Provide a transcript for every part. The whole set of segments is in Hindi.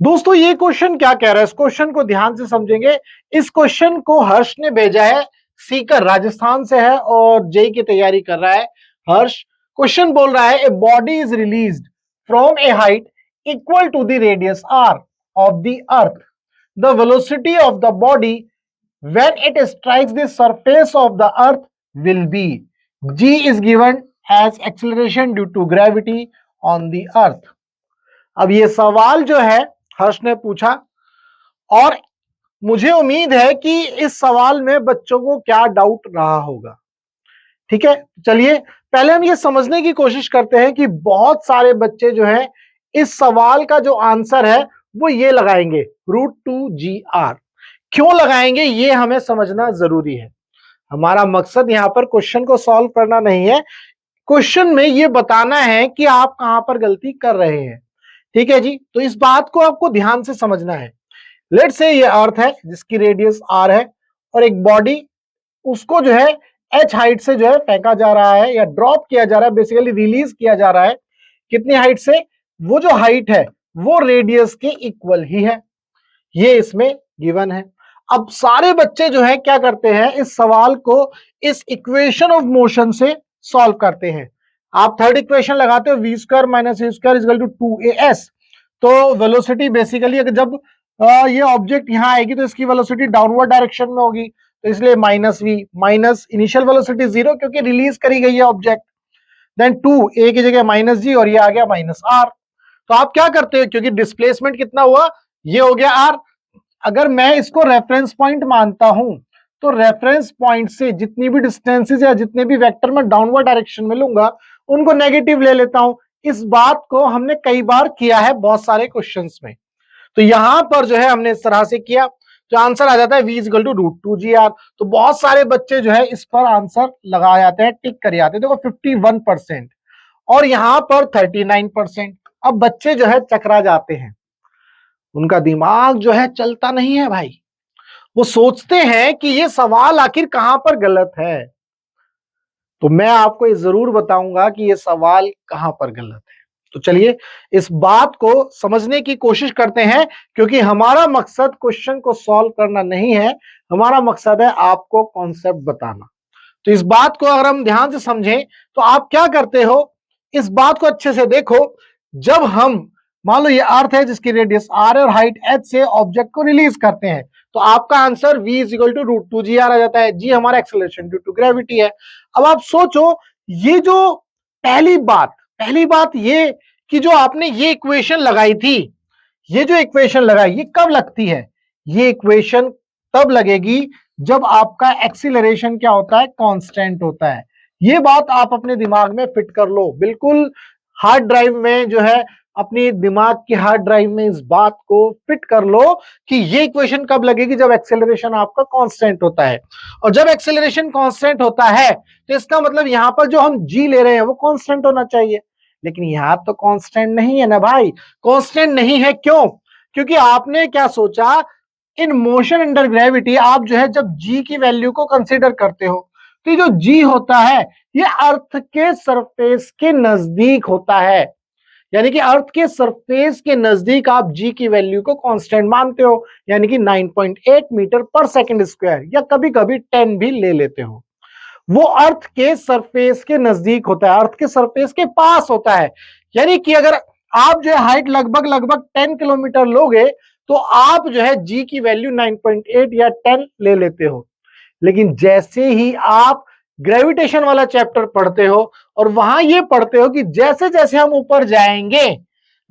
दोस्तों ये क्वेश्चन क्या कह रहा है, इस क्वेश्चन को ध्यान से समझेंगे। इस क्वेश्चन को हर्ष ने भेजा है, सीकर राजस्थान से है और जेई की तैयारी कर रहा है हर्ष। क्वेश्चन बोल रहा है a body is released from a height equal to the radius R of the earth. The velocity of the body when it strikes the surface of the earth will be g is given as acceleration due to gravity on the earth। अब ये सवाल जो है हर्ष ने पूछा और मुझे उम्मीद है कि इस सवाल में बच्चों को क्या डाउट रहा होगा। ठीक है, चलिए पहले हम ये समझने की कोशिश करते हैं कि बहुत सारे बच्चे जो है इस सवाल का जो आंसर है वो ये लगाएंगे √2gr। क्यों लगाएंगे ये हमें समझना जरूरी है। हमारा मकसद यहां पर क्वेश्चन को सॉल्व करना नहीं है, क्वेश्चन में ये बताना है कि आप कहां पर गलती कर रहे हैं। ठीक है जी, तो इस बात को आपको ध्यान से समझना है। लेट्स से ये अर्थ है जिसकी रेडियस आर है और एक बॉडी, उसको जो है एच हाइट से जो है फेंका जा रहा है या ड्रॉप किया जा रहा है, बेसिकली रिलीज किया जा रहा है। कितनी हाइट से? वो जो हाइट है वो रेडियस के इक्वल ही है, ये इसमें गिवन है। अब सारे बच्चे जो है क्या करते हैं, इस सवाल को इस इक्वेशन ऑफ मोशन से सॉल्व करते हैं। आप थर्ड इक्वेशन लगाते हो v square minus a square equal to 2as। तो वेलोसिटी बेसिकली अगर जब ये ऑब्जेक्ट यहां आएगी तो इसकी वेलोसिटी डाउनवर्ड डायरेक्शन में होगी, तो इसलिए minus V minus initial velocity 0 क्योंकि रिलीज करी गई है ऑब्जेक्ट, देन 2a की जगह माइनस जी और ये आ गया माइनस आर। तो आप क्या करते हो, क्योंकि डिस्प्लेसमेंट कितना हुआ, ये हो गया आर। अगर मैं इसको रेफरेंस पॉइंट मानता हूं तो रेफरेंस पॉइंट से जितनी भी डिस्टेंसेस या जितने भी वेक्टर मैं डाउनवर्ड डायरेक्शन में लूंगा उनको नेगेटिव ले लेता हूं। इस बात को हमने कई बार किया है बहुत सारे क्वेश्चंस में, तो यहां पर जो है हमने इस तरह से किया तो आंसर आ जाता है v इक्वल टू √2gr। तो बहुत सारे बच्चे जो है इस पर आंसर लगा जाते हैं, टिक कर जाते हैं। देखो 51% और यहां पर 39%। अब बच्चे जो है चकरा जाते हैं, उनका दिमाग जो है चलता नहीं है भाई, वो सोचते हैं कि ये सवाल आखिर कहां पर गलत है। तो मैं आपको ये जरूर बताऊंगा कि ये सवाल कहां पर गलत है। तो चलिए इस बात को समझने की कोशिश करते हैं, क्योंकि हमारा मकसद क्वेश्चन को सॉल्व करना नहीं है, हमारा मकसद है आपको कॉन्सेप्ट बताना। तो इस बात को अगर हम ध्यान से समझें तो आप क्या करते हो, इस बात को अच्छे से देखो। जब हम मान लो ये अर्थ है जिसकी रेडियस आर है और हाइट एच से ऑब्जेक्ट को रिलीज करते हैं, तो आपका answer v is equal to √2gr आ जाता है। जी हमारा एक्सेलरेशन ड्यू टू ग्रेविटी है। अब आप सोचो, ये जो पहली बात ये कि जो आपने ये इक्वेशन लगाई थी, ये जो इक्वेशन लगाई ये कब लगती है? ये इक्वेशन तब लगेगी जब आपका एक्सीलरेशन क्या होता है, कांस्टेंट होता है। ये बात आप अपने दिमाग में फिट कर लो, बिल्कुल हार्ड ड्राइव में जो है, अपनी दिमाग की हार्ड ड्राइव में इस बात को फिट कर लो कि ये इक्वेशन कब लगेगी, जब एक्सेलरेशन आपका कांस्टेंट होता है। और जब एक्सेलरेशन कांस्टेंट होता है तो इसका मतलब यहां पर जो हम जी ले रहे हैं वो कांस्टेंट होना चाहिए, लेकिन यहां तो कांस्टेंट नहीं है ना भाई। कांस्टेंट नहीं है क्यों? क्योंकि आपने क्या सोचा, इन मोशन अंडर ग्रेविटी आप जो है जब जी की वैल्यू को कंसीडर करते हो तो ये जो जी होता है ये अर्थ के सरफेस के नजदीक होता है, यानी कि अर्थ के सरफेस के नजदीक आप जी की वैल्यू को कांस्टेंट मानते हो, यानी कि 9.8 मीटर पर सेकंड स्क्वायर, या कभी कभी 10 भी ले लेते हो। वो अर्थ के सरफेस के नजदीक होता है, अर्थ के सरफेस के पास होता है। यानी कि अगर आप जो है हाइट लगभग 10 किलोमीटर लोगे तो आप जो है जी की वैल्यू 9.8 या 10 ले लेते हो। लेकिन जैसे ही आप ग्रेविटेशन वाला चैप्टर पढ़ते हो और वहां ये पढ़ते हो कि जैसे जैसे हम ऊपर जाएंगे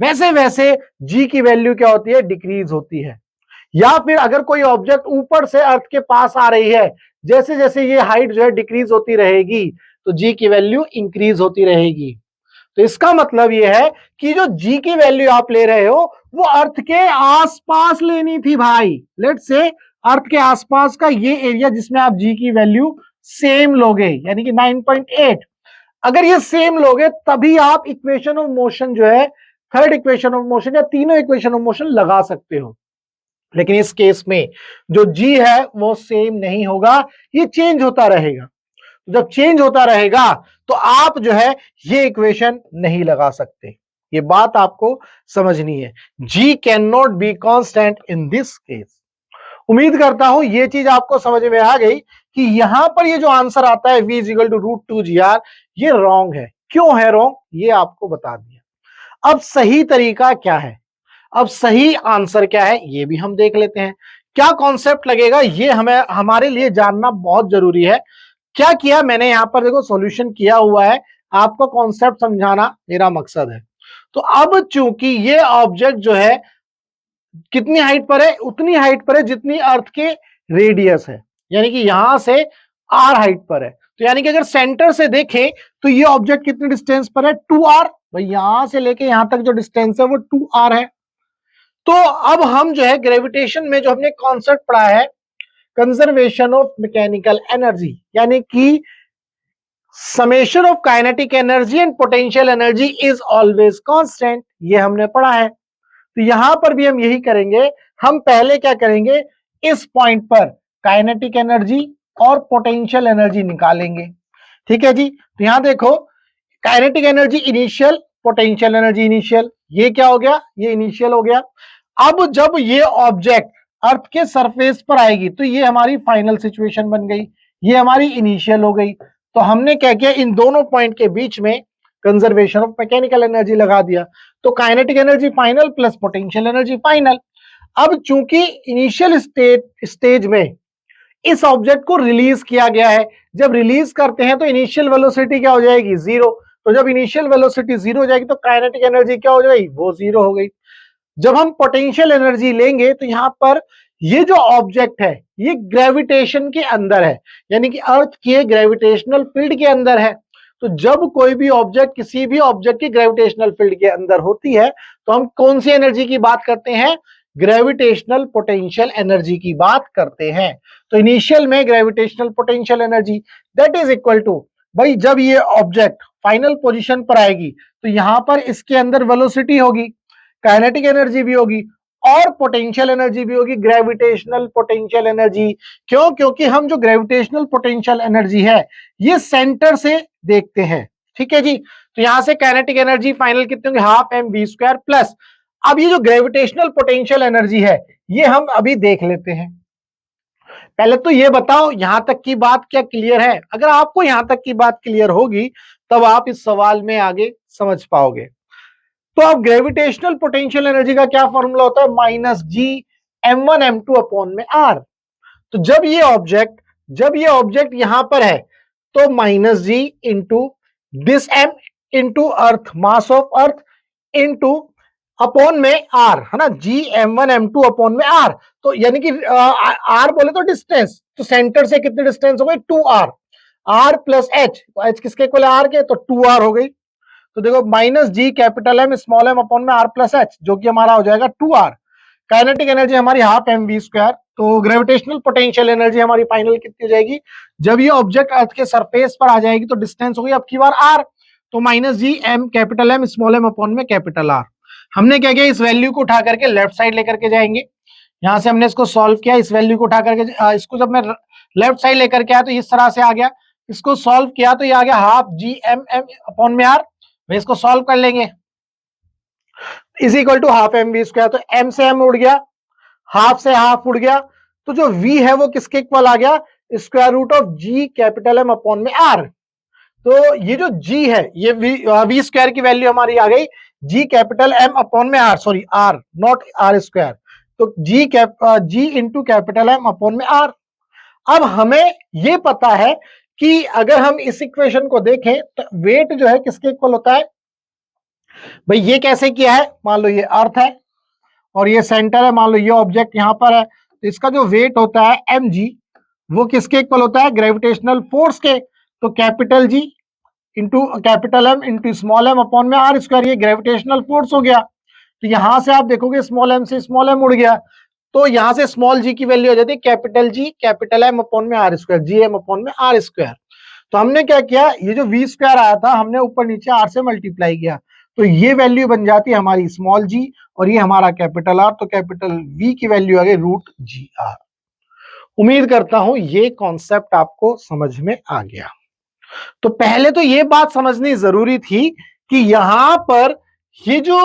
वैसे वैसे जी की वैल्यू क्या होती है, डिक्रीज होती है। या फिर अगर कोई ऑब्जेक्ट ऊपर से अर्थ के पास आ रही है, जैसे जैसे ये हाइट जो है डिक्रीज होती रहेगी तो जी की वैल्यू इंक्रीज होती रहेगी। तो इसका मतलब यह है कि जो जी की वैल्यू आप ले रहे हो वो अर्थ के आसपास लेनी थी भाई। लेट्स से अर्थ के आसपास का ये एरिया जिसमें आप जी की वैल्यू सेम लोगे, यानी कि 9.8। अगर ये सेम लोगे तभी आप इक्वेशन ऑफ मोशन जो है, थर्ड इक्वेशन ऑफ मोशन या तीनों इक्वेशन ऑफ मोशन लगा सकते हो। लेकिन इस केस में जो जी है वो सेम नहीं होगा, ये चेंज होता रहेगा। जब चेंज होता रहेगा तो आप जो है ये इक्वेशन नहीं लगा सकते। ये बात आपको समझनी है। G can not be constant in this case. उम्मीद करता हूं ये चीज आपको समझ में आ गई कि यहां पर ये जो आंसर आता है v इजिकल टू √2gr, ये रॉन्ग है। क्यों है रॉन्ग, ये आपको बता दिया। अब सही तरीका क्या है, अब सही आंसर क्या है, ये भी हम देख लेते हैं। क्या कॉन्सेप्ट लगेगा, ये हमें हमारे लिए जानना बहुत जरूरी है। क्या किया मैंने यहां पर, देखो सॉल्यूशन किया हुआ है, आपको कॉन्सेप्ट समझाना मेरा मकसद है। तो अब चूंकि ये ऑब्जेक्ट जो है कितनी हाइट पर है, उतनी हाइट पर है जितनी अर्थ के रेडियस है, यानी कि यहां से r हाइट पर है। तो यानी कि अगर सेंटर से देखें तो ये ऑब्जेक्ट कितने डिस्टेंस पर है, 2r। भाई यहां से लेके यहां तक जो डिस्टेंस है वो 2r है। तो अब हम जो है ग्रेविटेशन में जो हमने कॉन्सेप्ट पढ़ा है कंजर्वेशन ऑफ मैकेनिकल एनर्जी, यानी कि summation of kinetic energy and potential energy is always constant, ये हमने पढ़ा है। तो यहां पर भी हम यही करेंगे। हम पहले क्या करेंगे, इस पॉइंट पर काइनेटिक एनर्जी और पोटेंशियल एनर्जी निकालेंगे। ठीक है जी। तो यहां देखो, kinetic energy initial, potential energy initial, ये क्या हो गया, ये इनिशियल हो गया। अब जब ये ऑब्जेक्ट अर्थ के सरफेस पर आएगी तो ये हमारी फाइनल सिचुएशन बन गई, ये हमारी इनिशियल हो गई। तो हमने क्या किया, इन दोनों पॉइंट के बीच में कंजर्वेशन ऑफ मैकेनिकल एनर्जी लगा दिया। तो kinetic energy final plus potential energy final. अब चूंकि इनिशियल स्टेज में इस ऑब्जेक्ट को रिलीज किया गया है, जब रिलीज करते हैं तो इनिशियल वेलोसिटी क्या हो जाएगी, 0। तो जब इनिशियल वेलोसिटी 0 हो जाएगी तो काइनेटिक एनर्जी क्या हो जाएगी, वो 0 हो गई। जब हम पोटेंशियल एनर्जी लेंगे तो यहां पर ये जो ऑब्जेक्ट है ये ग्रेविटेशन के अंदर है, यानी कि अर्थ के ग्रेविटेशनल फील्ड के अंदर है। तो जब कोई भी ऑब्जेक्ट किसी भी ऑब्जेक्ट की ग्रेविटेशनल फील्ड के अंदर होती है तो हम कौन सी एनर्जी की बात करते हैं, ग्रेविटेशनल पोटेंशियल एनर्जी की बात करते हैं। तो इनिशियल में gravitational potential energy that is equal to, भाई जब ये ऑब्जेक्ट फाइनल पोजीशन पर आएगी तो यहां पर इसके अंदर वेलोसिटी होगी, काइनेटिक एनर्जी भी होगी और पोटेंशियल एनर्जी भी होगी, ग्रेविटेशनल पोटेंशियल एनर्जी। क्यों, क्योंकि हम जो ग्रेविटेशनल पोटेंशियल एनर्जी है ये सेंटर से देखते हैं। ठीक है जी। तो यहां से काइनेटिक एनर्जी फाइनल कितनी होगी, half M V square plus, अब ये जो ग्रेविटेशनल पोटेंशियल एनर्जी है ये हम अभी देख लेते हैं। पहले तो ये बताओ यहां तक की बात क्या क्लियर है। अगर आपको यहां तक की बात क्लियर होगी तब आप इस सवाल में आगे समझ पाओगे। तो अब ग्रेविटेशनल पोटेंशियल एनर्जी का क्या फॉर्मूला होता है, -G m1m2 अपॉन में r। तो जब ये ऑब्जेक्ट यहां पर है तो -G into this m into earth, mass of earth into upon में r, है ना, G m1m2 अपॉन में r। तो यानी कि r बोले तो डिस्टेंस, तो सेंटर से कितने डिस्टेंस हो गई, 2r, r plus h, h किसके इक्वल है, r के, तो 2r हो गई। तो देखो -G capital M small m upon में r प्लस h, जो कि हमारा हो जाएगा 2r। काइनेटिक एनर्जी हमारी हाफ एम वी स्क्वायर। तो ग्रेविटेशनल पोटेंशियल एनर्जी हमारी फाइनल कितनी हो जाएगी, जब ये ऑब्जेक्ट अर्थ के सरफेस पर आ जाएगी तो डिस्टेंस हो गई अब की बार r, तो -G m capital M small m upon में कैपिटल R। हमने क्या किया, इस वैल्यू को उठा करके लेफ्ट साइड लेकर के जाएंगे। यहां से हमने इसको सॉल्व किया, इस वैल्यू को उठा करके इसको जब मैं लेफ्ट साइड लेकर के आया तो इस तरह से आ गया। इसको सॉल्व किया तो ये आ गया हाफ GM अपॉन में R। इसको सॉल्व कर लेंगे, is equal to half M V square. तो m से m उड़ गया, हाफ से हाफ उड़ गया, तो जो v है वो किसके इक्वल आ गया, square root of g capital M upon में r। तो ये जो g है ये v स्क्वायर की वैल्यू हमारी आ गई g कैपिटल M अपॉन में r, sorry r not r square, तो g into capital M upon में r। अब हमें ये पता है कि अगर हम इस इक्वेशन को देखें तो वेट जो है किसके इक्वल होता है, भाई ये कैसे किया है, मान लो ये अर्थ है और ये सेंटर है, मान लो ये ऑब्जेक्ट यहां पर है, तो इसका जो वेट होता है mg वो किसके इक्वल होता है, ग्रेविटेशनल फोर्स के। तो capital G into capital M into small m upon में r स्क्वायर, ये ग्रेविटेशनल फोर्स हो गया। तो यहां से आप देखोगे स्मॉल m से स्मॉल m उड़ गया, तो यहां से स्मॉल g की वैल्यू हो जाती है capital G capital M upon में r स्क्वायर, GM अपॉन में r स्क्वायर। तो हमने क्या किया, ये जो v स्क्वायर आया था हमने ऊपर नीचे r से मल्टीप्लाई किया, तो ये वैल्यू बन जाती है हमारी स्मॉल g और ये हमारा कैपिटल R, तो कैपिटल V की वैल्यू आ गई √GR। उम्मीद करता हूं ये कॉन्सेप्ट आपको समझ में आ गया। तो पहले तो ये बात समझनी जरूरी थी कि यहां पर ये जो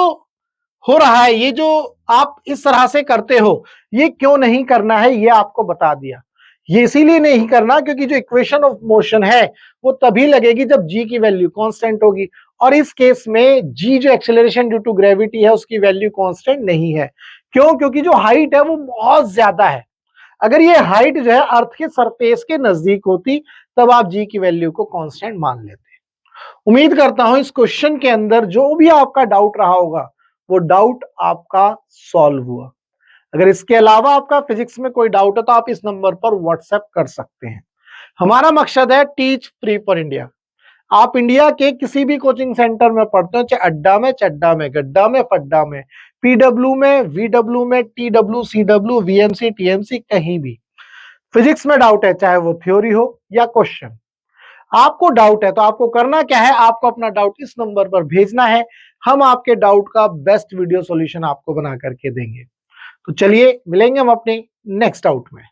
हो रहा है, ये जो आप इस तरह से करते हो, ये क्यों नहीं करना है, ये आपको बता दिया। ये इसीलिए नहीं करना क्योंकि जो इक्वेशन ऑफ मोशन है वो तभी लगेगी जब जी की वैल्यू कांस्टेंट होगी, और इस केस में जी जो एक्सेलरेशन ड्यू टू ग्रेविटी है उसकी वैल्यू कांस्टेंट नहीं है। क्यों? क्योंकि जो हाइट है वो बहुत ज्यादा है। अगर ये हाइट जो है अर्थ के सरफेस के नजदीक होती तब आप जी की वैल्यू को कांस्टेंट मान लेते। उम्मीद करता हूं इस क्वेश्चन के अंदर जो भी आपका डाउट रहा होगा वो डाउट आपका सॉल्व हुआ। अगर इसके अलावा आपका फिजिक्स में कोई डाउट है तो आप इस नंबर पर व्हाट्सएप कर सकते हैं। हमारा मकसद है टीच फ्री फॉर इंडिया। आप इंडिया के किसी भी कोचिंग सेंटर में पढ़ते हो, चाहे अड्डा में, चड्डा में, गड्ढा में, फड्डा में, पीडब्ल्यू में, वीडब्ल्यू में, टीडब्ल्यू, सीडब्ल्यू, वीएमसी, टीएमसी, कहीं भी फिजिक्स में डाउट है, चाहे वो थ्योरी हो या क्वेश्चन, आपको डाउट है तो आपको करना क्या है, आपको अपना डाउट इस नंबर पर भेजना है। हम आपके डाउट का बेस्ट वीडियो सॉल्यूशन आपको बना करके देंगे। तो चलिए मिलेंगे हम अपने नेक्स्ट डाउट में।